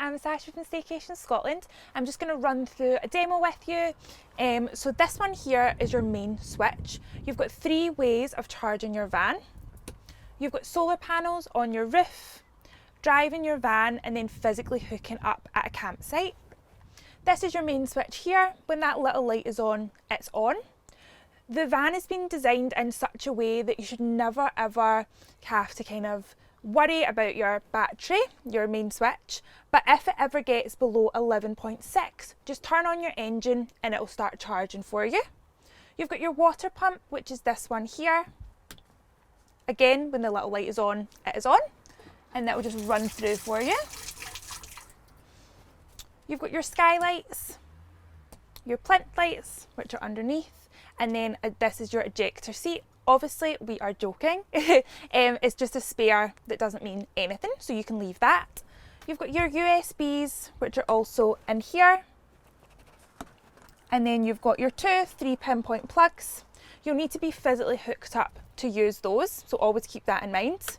I'm Sasha from Staycation Scotland. I'm just going to run through a demo with you. So this one here is your main switch. You've got 3 ways of charging your van. You've got solar panels on your roof, driving your van and then physically hooking up at a campsite. This is your main switch here. When that little light is on, it's on. The van has been designed in such a way that you should never ever have to kind of worry about your battery, your main switch, but if it ever gets below 11.6, just turn on your engine and it'll start charging for you. You've got your water pump, which is this one here. Again, when the little light is on, it is on, and that will just run through for you. You've got your skylights, your plinth lights, which are underneath, and then this is your ejector seat. Obviously, we are joking. It's just a spare that doesn't mean anything, so you can leave that. You've got your USBs, which are also in here. And then you've got your 2 3-pinpoint plugs. You'll need to be physically hooked up to use those, so always keep that in mind.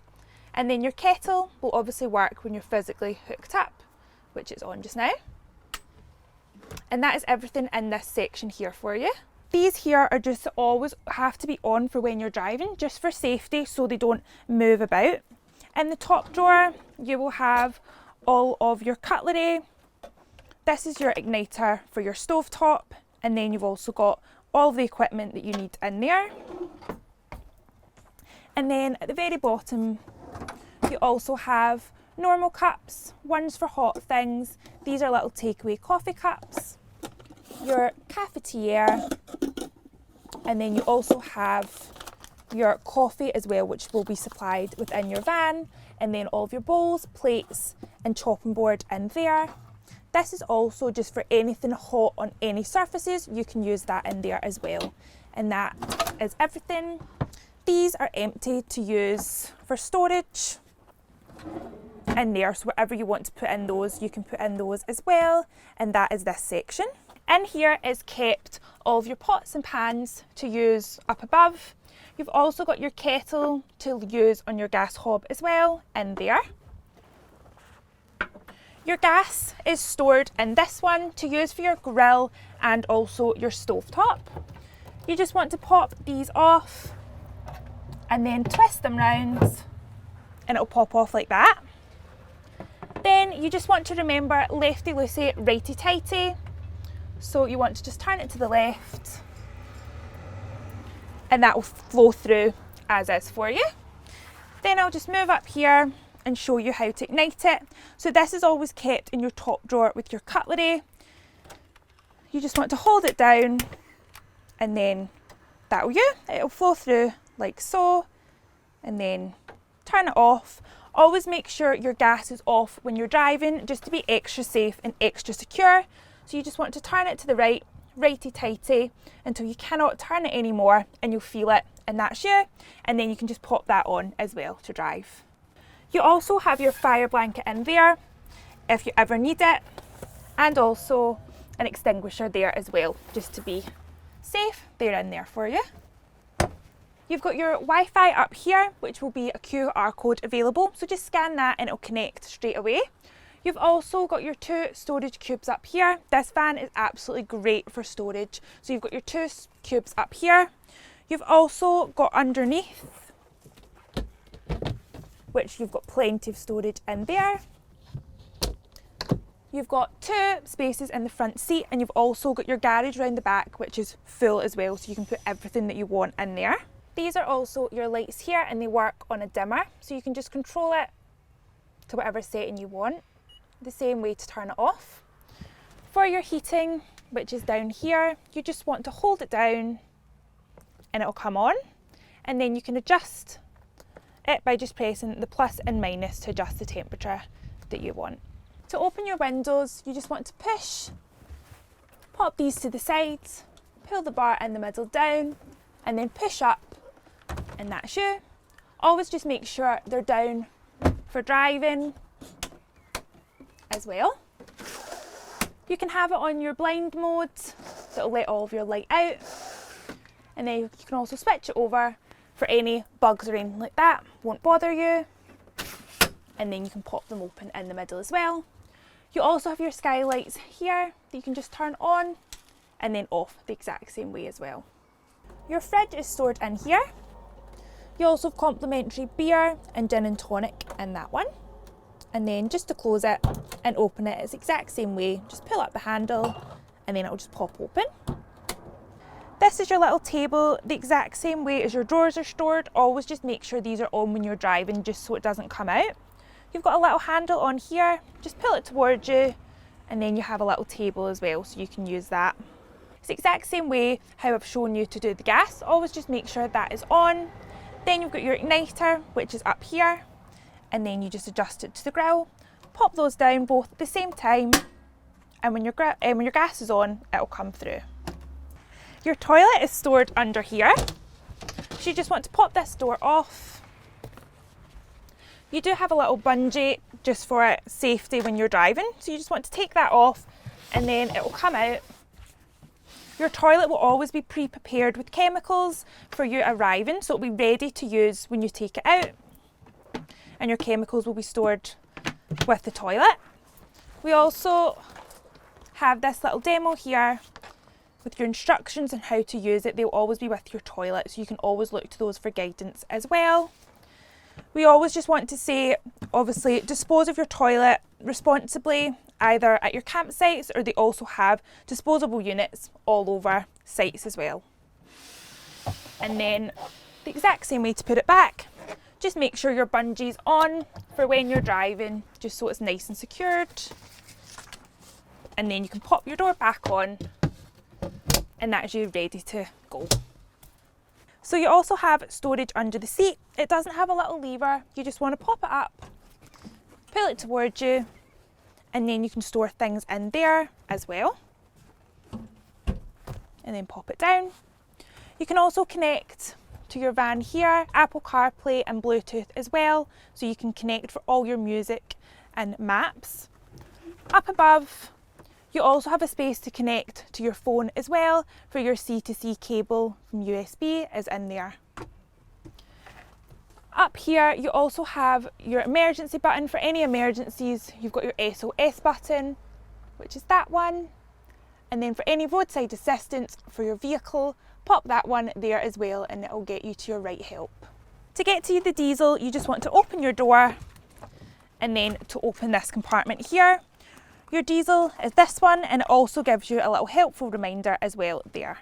And then your kettle will obviously work when you're physically hooked up, which is on just now. And that is everything in this section here for you. These here are just always have to be on for when you're driving, just for safety, so they don't move about. In the top drawer, you will have all of your cutlery. This is your igniter for your stovetop, and then you've also got all of the equipment that you need in there. And then at the very bottom, you also have normal cups, ones for hot things. These are little takeaway coffee cups. Your cafetiere, and then you also have your coffee as well, which will be supplied within your van, and then all of your bowls, plates and chopping board in there. This is also just for anything hot on any surfaces, you can use that in there as well. And that is everything. These are empty to use for storage in there, so whatever you want to put in those, you can put in those as well, and that is this section. In here is kept all of your pots and pans to use up above. You've also got your kettle to use on your gas hob as well in there. Your gas is stored in this one to use for your grill and also your stovetop. You just want to pop these off and then twist them round and it'll pop off like that. Then you just want to remember lefty loosey, righty tighty. So you want to just turn it to the left and that will flow through as is for you. Then I'll just move up here and show you how to ignite it. So this is always kept in your top drawer with your cutlery. You just want to hold it down and then it'll flow through like so, and then turn it off. Always make sure your gas is off when you're driving, just to be extra safe and extra secure. So you just want to turn it to the right, righty-tighty, until you cannot turn it anymore and you'll feel it, and that's you. And then you can just pop that on as well to drive. You also have your fire blanket in there if you ever need it, and also an extinguisher there as well, just to be safe. They're in there for you. You've got your Wi-Fi up here, which will be a QR code available, so just scan that and it'll connect straight away. You've also got your 2 storage cubes up here. This van is absolutely great for storage. So you've got your 2 cubes up here. You've also got underneath, which you've got plenty of storage in there. You've got 2 spaces in the front seat, and you've also got your garage round the back, which is full as well, so you can put everything that you want in there. These are also your lights here, and they work on a dimmer, so you can just control it to whatever setting you want. The same way to turn it off. For your heating, which is down here, you just want to hold it down and it'll come on, and then you can adjust it by just pressing the plus and minus to adjust the temperature that you want. To open your windows, you just want to push, pop these to the sides, pull the bar in the middle down, and then push up, and that's you. Always just make sure they're down for driving as well. You can have it on your blind mode, so it'll let all of your light out, and then you can also switch it over for any bugs or anything like that, won't bother you, and then you can pop them open in the middle as well. You also have your skylights here that you can just turn on and then off the exact same way as well. Your fridge is stored in here. You also have complimentary beer and gin and tonic in that one. And then just to close it and open it, it's the exact same way. Just pull up the handle and then it'll just pop open. This is your little table, the exact same way as your drawers are stored. Always just make sure these are on when you're driving, just so it doesn't come out. You've got a little handle on here, just pull it towards you, and then you have a little table as well, so you can use that. It's the exact same way how I've shown you to do the gas. Always just make sure that is on. Then you've got your igniter, which is up here, and then you just adjust it to the grill. Pop those down both at the same time, and when your gas is on, it'll come through. Your toilet is stored under here. So you just want to pop this door off. You do have a little bungee just for safety when you're driving. So you just want to take that off and then it will come out. Your toilet will always be pre-prepared with chemicals for you arriving. So it'll be ready to use when you take it out. And your chemicals will be stored with the toilet. We also have this little demo here with your instructions on how to use it. They'll always be with your toilet, so you can always look to those for guidance as well. We always just want to say, obviously, dispose of your toilet responsibly, either at your campsites, or they also have disposable units all over sites as well. And then the exact same way to put it back, just make sure your bungee's on for when you're driving, just so it's nice and secured. And then you can pop your door back on, and that's you ready to go. So you also have storage under the seat. It doesn't have a little lever. You just want to pop it up, pull it towards you, and then you can store things in there as well. And then pop it down. You can also connect to your van here, Apple CarPlay and Bluetooth as well, so you can connect for all your music and maps. Up above, you also have a space to connect to your phone as well, for your C2C cable from USB is in there. Up here you also have your emergency button for any emergencies. You've got your SOS button, which is that one. And then for any roadside assistance for your vehicle, pop that one there as well and it will get you to your right help. To get to the diesel, you just want to open your door and then to open this compartment here. Your diesel is this one, and it also gives you a little helpful reminder as well there.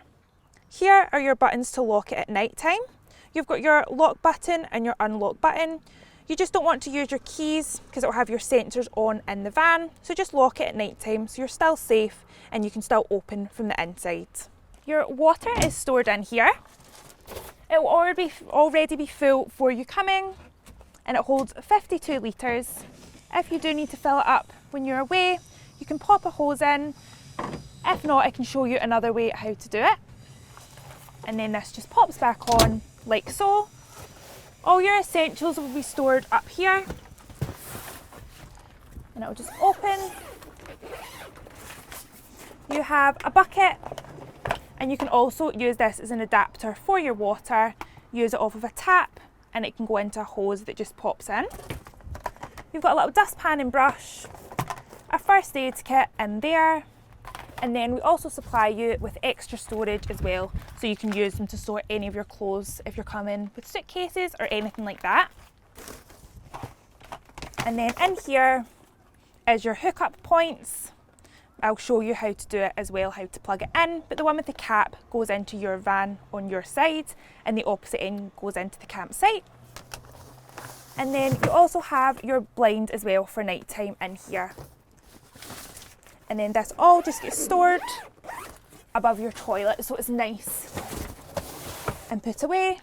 Here are your buttons to lock it at night time. You've got your lock button and your unlock button. You just don't want to use your keys because it will have your sensors on in the van, so just lock it at night time so you're still safe and you can still open from the inside. Your water is stored in here. It will already be full for you coming, and it holds 52 litres. If you do need to fill it up when you're away, you can pop a hose in. If not, I can show you another way how to do it. And then this just pops back on like so. All your essentials will be stored up here. And it will just open. You have a bucket, and you can also use this as an adapter for your water. Use it off of a tap and it can go into a hose that just pops in. You've got a little dustpan and brush, a first aid kit in there, and then we also supply you with extra storage as well, so you can use them to store any of your clothes if you're coming with suitcases or anything like that. And then in here is your hookup points. I'll show you how to do it as well, how to plug it in, but the one with the cap goes into your van on your side and the opposite end goes into the campsite. And then you also have your blind as well for night time in here. And then this all just gets stored above your toilet, so it's nice and put away.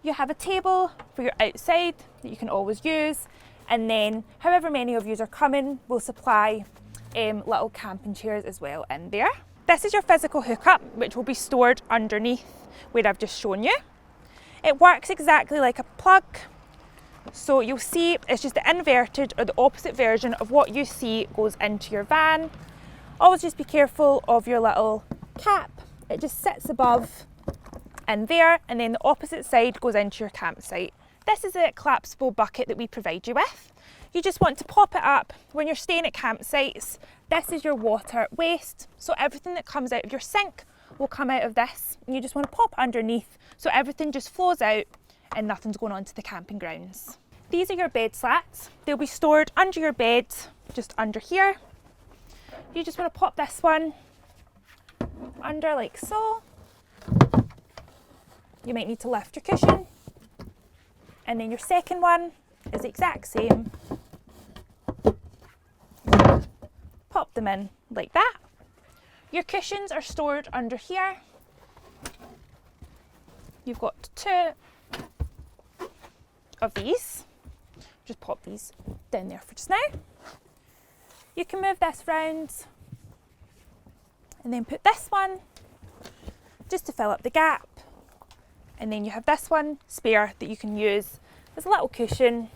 You have a table for your outside that you can always use, and then however many of you are coming, we'll supply little camping chairs as well in there. This is your physical hookup, which will be stored underneath where I've just shown you. It works exactly like a plug. So you'll see it's just the inverted or the opposite version of what you see goes into your van. Always just be careful of your little cap. It just sits above in there, and then the opposite side goes into your campsite. This is a collapsible bucket that we provide you with. You just want to pop it up when you're staying at campsites. This is your water waste, so everything that comes out of your sink will come out of this. And you just want to pop underneath so everything just flows out and nothing's going onto the camping grounds. These are your bed slats. They'll be stored under your bed, just under here. You just want to pop this one under like so. You might need to lift your cushion. And then your second one is the exact same. Pop them in like that. Your cushions are stored under here. You've got 2 of these. Just pop these down there for just now. You can move this round and then put this one just to fill up the gap. And then you have this one spare that you can use as a little cushion.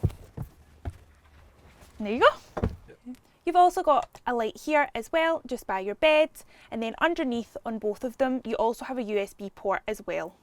And there you go. Yep. You've also got a light here as well, just by your bed. And then underneath on both of them, you also have a USB port as well.